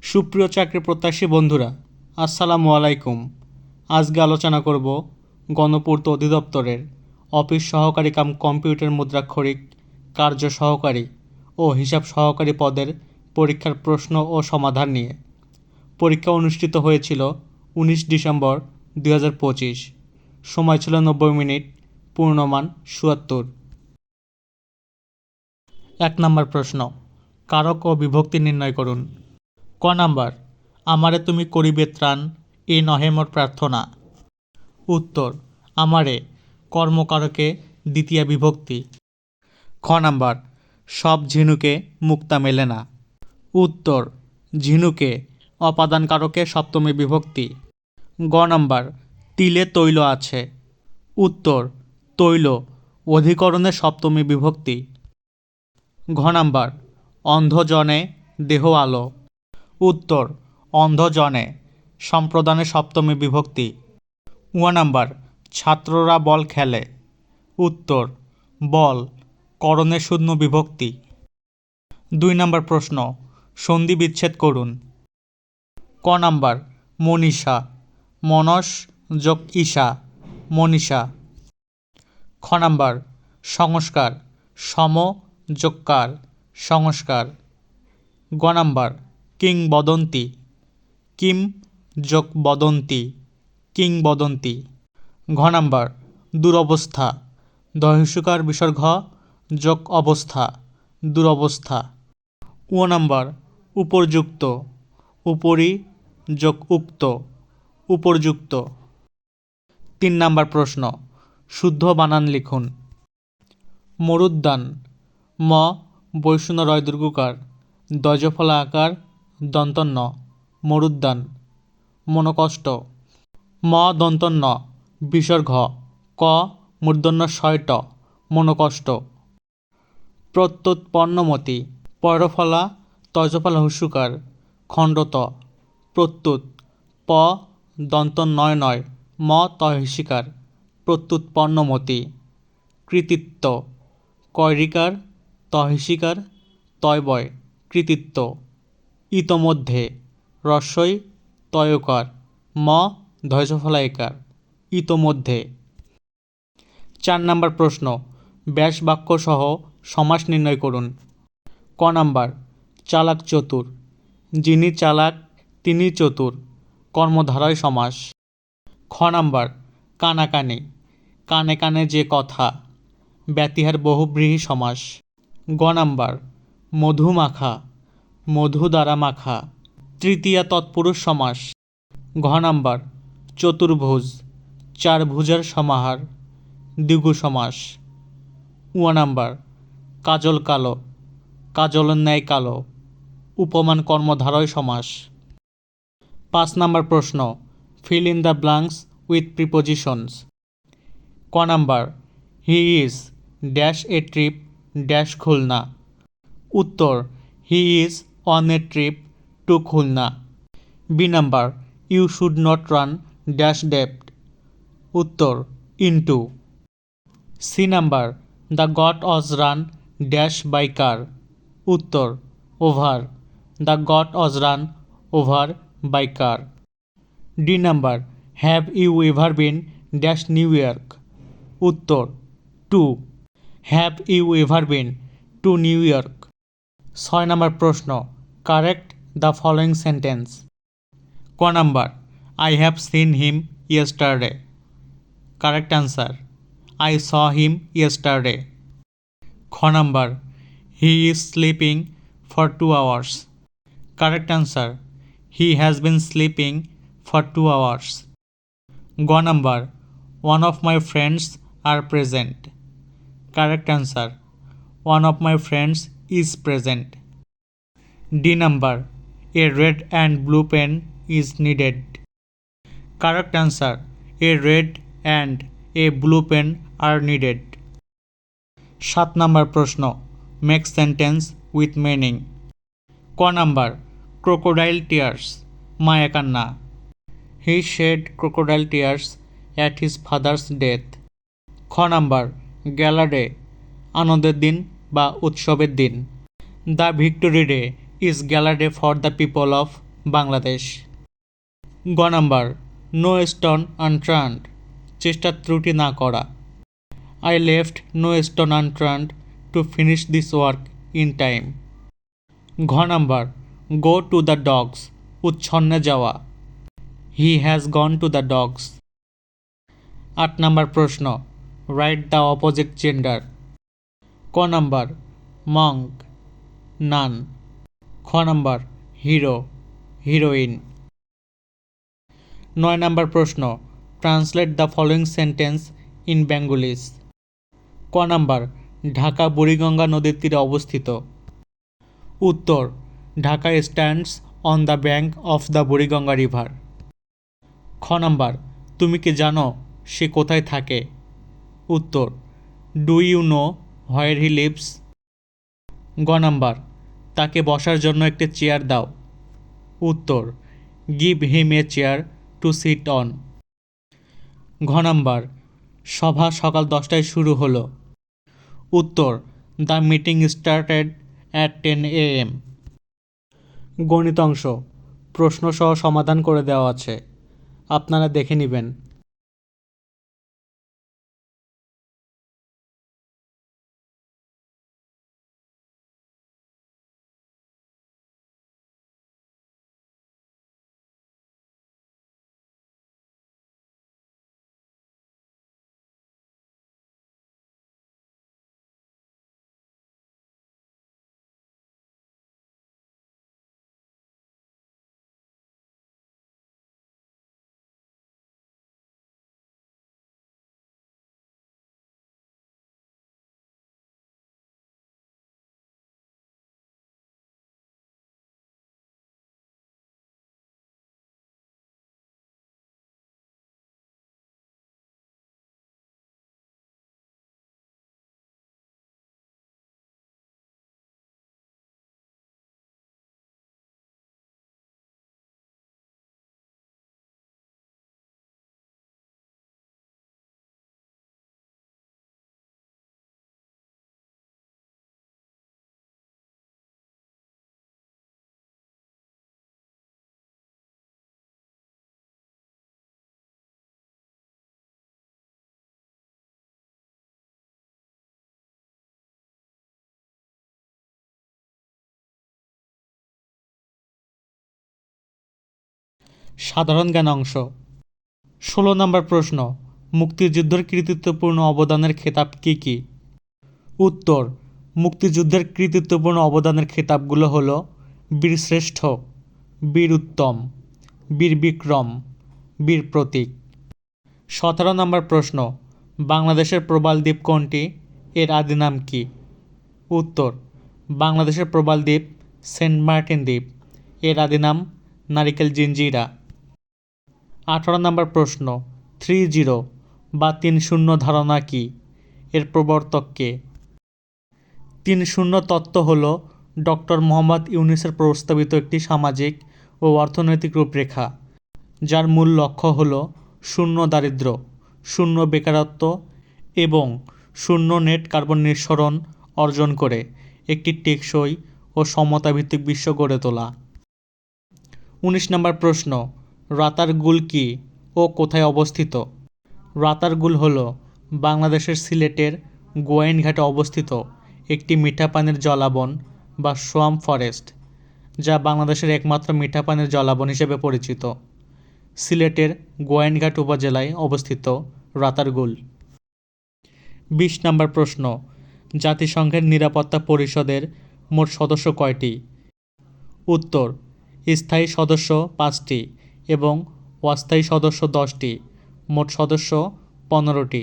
সুপ্রিয় চাকরি প্রত্যাশী বন্ধুরা, আসসালামু আলাইকুম। আজকে আলোচনা করব গণপূর্ত অধিদপ্তরের অফিস সহকারী কাম কম্পিউটার মুদ্রাক্ষরিক কার্য সহকারী ও হিসাব সহকারী পদের পরীক্ষার প্রশ্ন ও সমাধান নিয়ে। পরীক্ষা অনুষ্ঠিত হয়েছিল 19 ডিসেম্বর 2025। সময় ছিল 90 মিনিট, পূর্ণমান ৭৭। 1 নম্বর প্রশ্ন, কারক ও বিভক্তি নির্ণয় করুন। ক নাম্বার, আমারে তুমি করিবে ত্রাণ, এ নহে মোর প্রার্থনা। উত্তর, আমারে কর্মকারকে দ্বিতীয়া বিভক্তি। খ নাম্বার, সব ঝিনুকে মুক্তা মেলে না। উত্তর, ঝিনুকে অপাদান কারকে সপ্তমী বিভক্তি। গ নাম্বার, তিলে তৈল আছে। উত্তর, তৈল অধিকরণে সপ্তমী বিভক্তি। ঘ নাম্বার, অন্ধজনে দেহ আলো। উত্তর, অন্ধজনে সম্প্রদানে সপ্তমী বিভক্তি। উ নাম্বার, ছাত্ররা বল খেলে। উত্তর, বল করণে শূন্য বিভক্তি। 2 নম্বর প্রশ্ন, সন্ধি বিচ্ছেদ করুন। ক নাম্বার, মনীষা, মনস যোগ ঈশা, মনীষা। খ নাম্বার, সংস্কার, সম যোগ কার, সংস্কার। গ নাম্বার, কিংবদন্তি, কিম যোগ বদন্তি, কিংবদন্তি। ঘ নাম্বার, দুরবস্থা, দহিষুকার বিসর্গ যোগ অবস্থা, দুরবস্থা। ও নাম্বার, উপর্যুক্ত, উপরি যোগ উক্ত, উপর্যুক্ত। 3 নাম্বার প্রশ্ন, শুদ্ধ বানান লিখুন। মরুদ্যান, ম বৈষ্ণ রয় দুর্গুকার, দজফলা আকার, দন্তন্য, মরুদ্যান। মনকষ্ট, ম দন্তন্য বিসর্গ ক মূর্ধন্য ষয়ট, মনকষ্ট। প্রত্যুৎপন্নমতি, পয়রফলা তজফলা হুস্যকার, খণ্ডত, প্রত্যুৎ, প দন্ত নয় নয়, ম তহিষিকার, প্রত্যুৎপন্নমতি। কৃতিত্ব, কয়রিকার, তহিষিকার, তয়বয়, কৃতিত্ব। ইতোমধ্যে, রস্বই তয়কার, ম ধয়জফলাইকার, ইতোমধ্যে। 4 নম্বর প্রশ্ন, ব্যাস বাক্য সহ সমাস নির্ণয় করুন। ক নাম্বার, চালাক চতুর, যিনি চালাক তিনি চতুর, কর্মধারয় সমাস। খ নাম্বার, কানাকানি, কানে কানে যে কথা, ব্যতিহার বহুব্রীহি সমাস। গ নাম্বার, মধুমাখা, মধু দ্বারা মাখা, তৃতীয়া তৎপুরুষ সমাস। ঘ নাম্বার, চতুর্ভুজ, চার ভুজার সমাহার, দ্বিগু সমাস। উ নাম্বার, কাজল কালো, কাজলের ন্যায় কালো, উপমান কর্মধারয় সমাস। 5 নাম্বার প্রশ্ন, fill in the blanks with prepositions. ক number, he is dash a trip dash Khulna. উত্তর, he is on a trip to Khulna. B number, you should not run dash ডেপ্ট। উত্তর, into. C number, the goat was run dash by car. উত্তর, over, the goat was run over by car. D number, have you ever been dash New York. উত্তর, to, have you ever been to New York. 6 number প্রশ্ন, correct the following sentence. ক number, I have seen him yesterday. Correct answer, I saw him yesterday. খ number, he is sleeping for 2 hours। Correct answer, he has been sleeping for 2 hours। গ number, one of my friends are present. Correct answer, one of my friends is present. D number, a red and blue pen is needed. Correct answer, a red and a blue pen are needed. 7 number প্রশ্ন, make sentence with meaning. ক number, crocodile tears, মায়া কান্না। He shed crocodile tears at his father's death. খ number, gala day, আনন্দের দিন বা উৎসবের দিন। The victory day is gala day for the people of Bangladesh. গ নাম্বার, নো স্টোন আনটার্নড, চেষ্টার ত্রুটি না করা। I left no stone unturned to finish this work in time. ঘ number, go two the dogs, উচ্ছন্নে যাওয়া। He has gone to the dogs. ৮ number প্রশ্ন, write the opposite gender. ক number, monk, nun. খ নাম্বার, হিরো, হিরোইন। ৯ নাম্বার প্রশ্ন, translate the following sentence in বেঙ্গলিস। ক number, Dhaka Buriganga নদীর তীরে অবস্থিত। উত্তর, Dhaka stands on the bank of the Buriganga river. খ নাম্বার, তুমি কি জানো সে কোথায় থাকে? উত্তর, do you know where he lives. গ নাম্বার, তাকে বসার জন্য একটি চেয়ার দাও। উত্তর, give him a chair to sit on. ঘ নাম্বার, সভা সকাল 10টায় শুরু হলো। উত্তর, the meeting started at 10 AM। গণিত অংশ, প্রশ্নসহ সমাধান করে দেওয়া আছে, আপনারা দেখে নেবেন। সাধারণ জ্ঞান অংশ, ১৬ নম্বর প্রশ্ন, মুক্তিযুদ্ধের কৃতিত্বপূর্ণ অবদানের খেতাব কি কি? উত্তর, মুক্তিযুদ্ধের কৃতিত্বপূর্ণ অবদানের খেতাবগুলো হলো বীরশ্রেষ্ঠ, বীর উত্তম, বীর বিক্রম, বীর প্রতীক। ১৭ নম্বর প্রশ্ন, বাংলাদেশের প্রবাল দ্বীপ কোনটি? এর আদি নাম কি? উত্তর, বাংলাদেশের প্রবাল দ্বীপ সেন্ট মার্টিন দ্বীপ, এর আদি নাম নারিকেল জিঞ্জিরা। ১৮ নম্বর প্রশ্ন, ৩-0 বা ৩-0 ধারণা কি? এর প্রবর্তক কে? ৩-0 তত্ত্ব হল ডক্টর মোহাম্মদ ইউনূসের প্রস্তাবিত একটি সামাজিক ও অর্থনৈতিক রূপরেখা, যার মূল লক্ষ্য হল শূন্য দারিদ্র্য, শূন্য বেকারত্ব এবং শূন্য নেট কার্বন নিঃসরণ অর্জন করে একটি টেকসই ও সমতাভিত্তিক বিশ্ব গড়ে তোলা। ১৯ নম্বর প্রশ্ন, রাতারগুল কি ও কোথায় অবস্থিত? রাতারগুল হল বাংলাদেশের সিলেটের গোয়াইনঘাটে অবস্থিত একটি মিঠা পানির জলাবন বা সোয়াম্প ফরেস্ট, যা বাংলাদেশের একমাত্র মিঠা পানির জলাবন হিসেবে পরিচিত। সিলেটের গোয়াইনঘাট উপজেলায় অবস্থিত রাতারগুল। ২০ নম্বর প্রশ্ন, জাতিসংঘের নিরাপত্তা পরিষদের মোট সদস্য কয়টি? উত্তর, স্থায়ী সদস্য 5টি এবং অস্থায়ী সদস্য 10টি, মোট সদস্য 15টি।